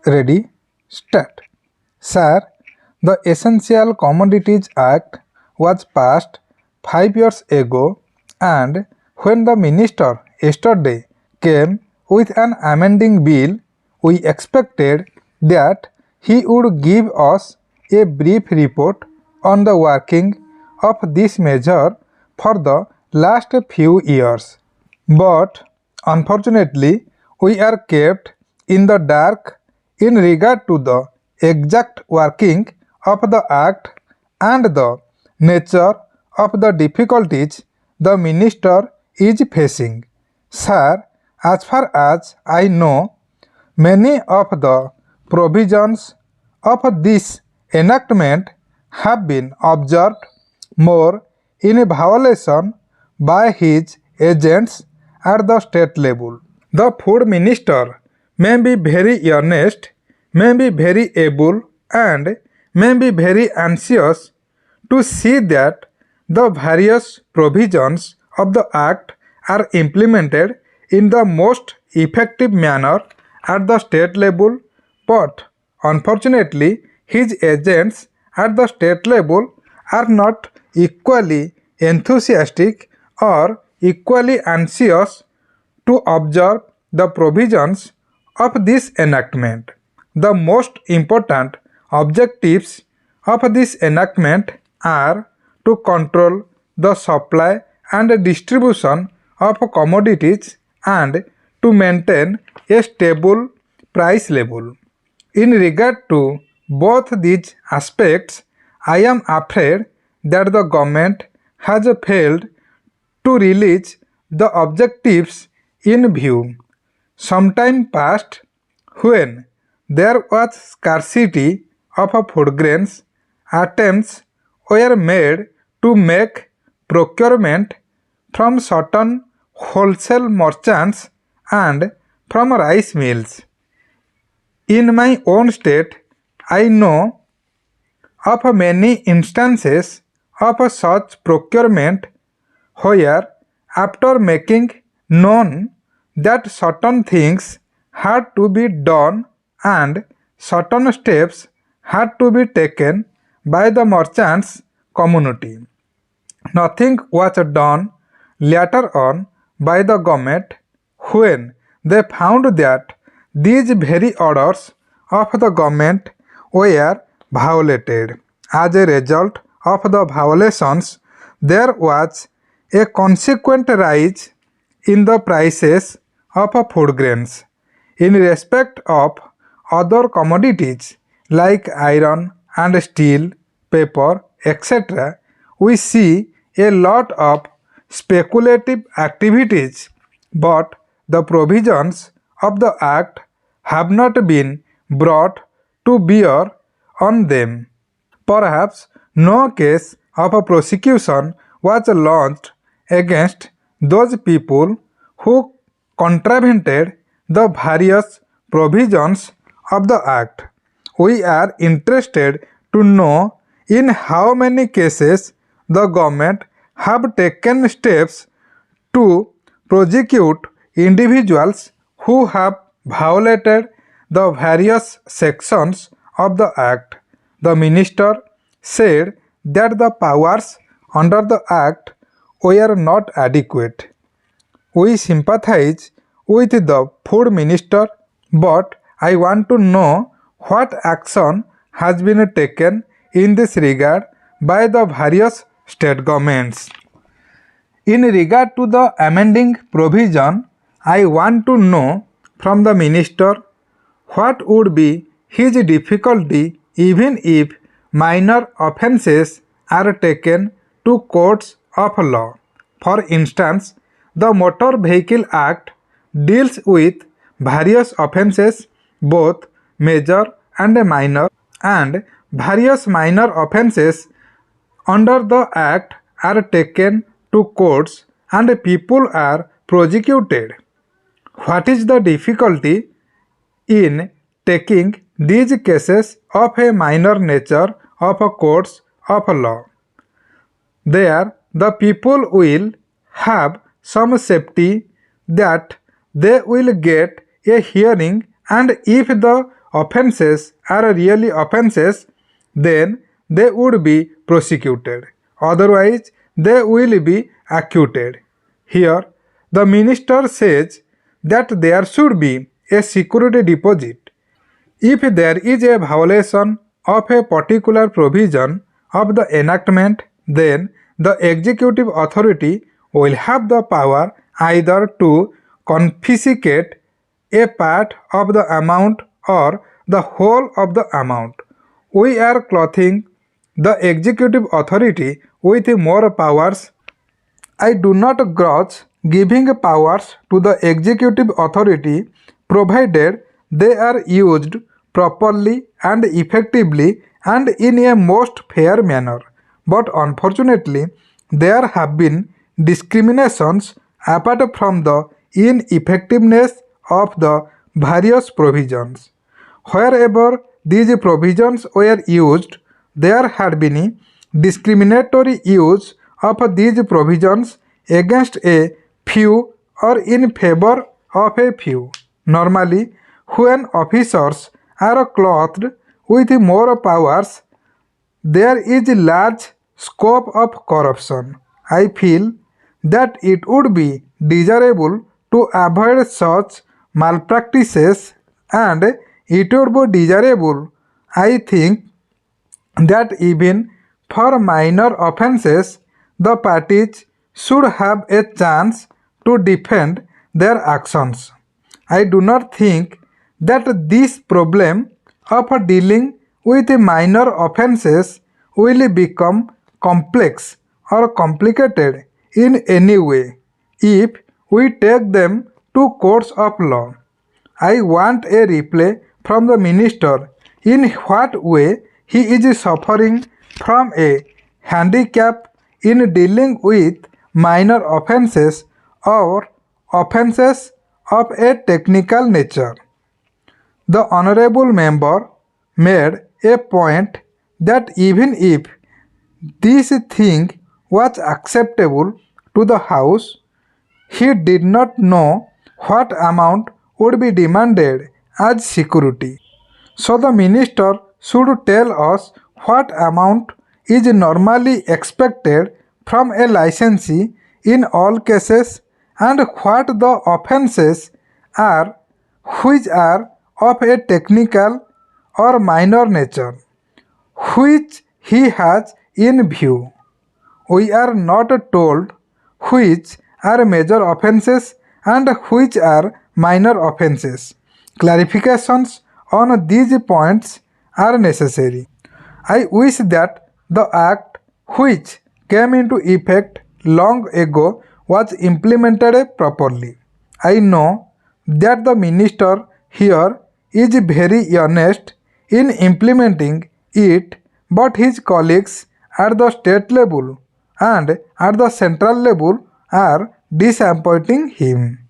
Ready? Start. Sir, the Essential Commodities Act was passed 5 years ago, and when the minister yesterday came with an amending bill, we expected that he would give us a brief report on the working of this measure for the last few years. But unfortunately, we are kept in the dark in regard to the exact working of the Act and the nature of the difficulties the minister is facing. Sir, as far as I know, many of the provisions of this enactment have been observed more in violation by his agents at the state level. The food minister may be very earnest, may be very able, and may be very anxious to see that the various provisions of the Act are implemented in the most effective manner at the state level, but unfortunately his agents at the state level are not equally enthusiastic or equally anxious to observe the provisions of this enactment. The most important objectives of this enactment are to control the supply and distribution of commodities and to maintain a stable price level. In regard to both these aspects, I am afraid that the government has failed to realize the objectives in view. Sometime past, when there was scarcity of food grains, attempts were made to make procurement from certain wholesale merchants and from rice mills. In my own state, I know of many instances of such procurement where, after making known that certain things had to be done and certain steps had to be taken by the merchants community, nothing was done later on by the government when they found that these very orders of the government were violated. As a result of the violations, there was a consequent rise in the prices of food grains. In respect of other commodities like iron and steel, paper, etc., we see a lot of speculative activities, but the provisions of the Act have not been brought to bear on them. Perhaps no case of prosecution was launched against those people who contravened the various provisions of the Act. We are interested to know in how many cases the government have taken steps to prosecute individuals who have violated the various sections of the Act. The minister said that the powers under the Act were not adequate. We sympathize with the food minister, but I want to know what action has been taken in this regard by the various state governments. In regard to the amending provision, I want to know from the minister what would be his difficulty even if minor offences are taken to courts of law. For instance, the Motor Vehicle Act deals with various offences, both major and minor, and various minor offences under the Act are taken to courts and people are prosecuted. What is the difficulty in taking these cases of a minor nature of courts of law? There, the people will have some safety that they will get a hearing, and if the offences are really offences, then they would be prosecuted. Otherwise, they will be acquitted. Here, the minister says that there should be a security deposit. If there is a violation of a particular provision of the enactment, then the executive authority will have the power either to confiscate a part of the amount or the whole of the amount. We are clothing the executive authority with more powers. I do not grudge giving powers to the executive authority provided they are used properly and effectively and in a most fair manner. But unfortunately, there have been discriminations apart from the ineffectiveness of the various provisions. Wherever these provisions were used, there had been discriminatory use of these provisions against a few or in favor of a few. Normally, when officers are clothed with more powers, there is large scope of corruption. I feel that it would be desirable to avoid such malpractices, and it would be desirable, I think, that even for minor offences, the parties should have a chance to defend their actions. I do not think that this problem of dealing with minor offences will become complex or complicated in any way if we take them to courts of law. I want a reply from the minister in what way he is suffering from a handicap in dealing with minor offences or offences of a technical nature. The honorable member made a point that even if this thing was acceptable to the House, he did not know what amount would be demanded as security. So the minister should tell us what amount is normally expected from a licensee in all cases and what the offences are which are of a technical or minor nature, which he has in view. We are not told which are major offences and which are minor offences. Clarifications on these points are necessary. I wish that the act which came into effect long ago was implemented properly. I know that the minister here is very earnest in implementing it, but his colleagues at the state level and at the central level are disappointing him.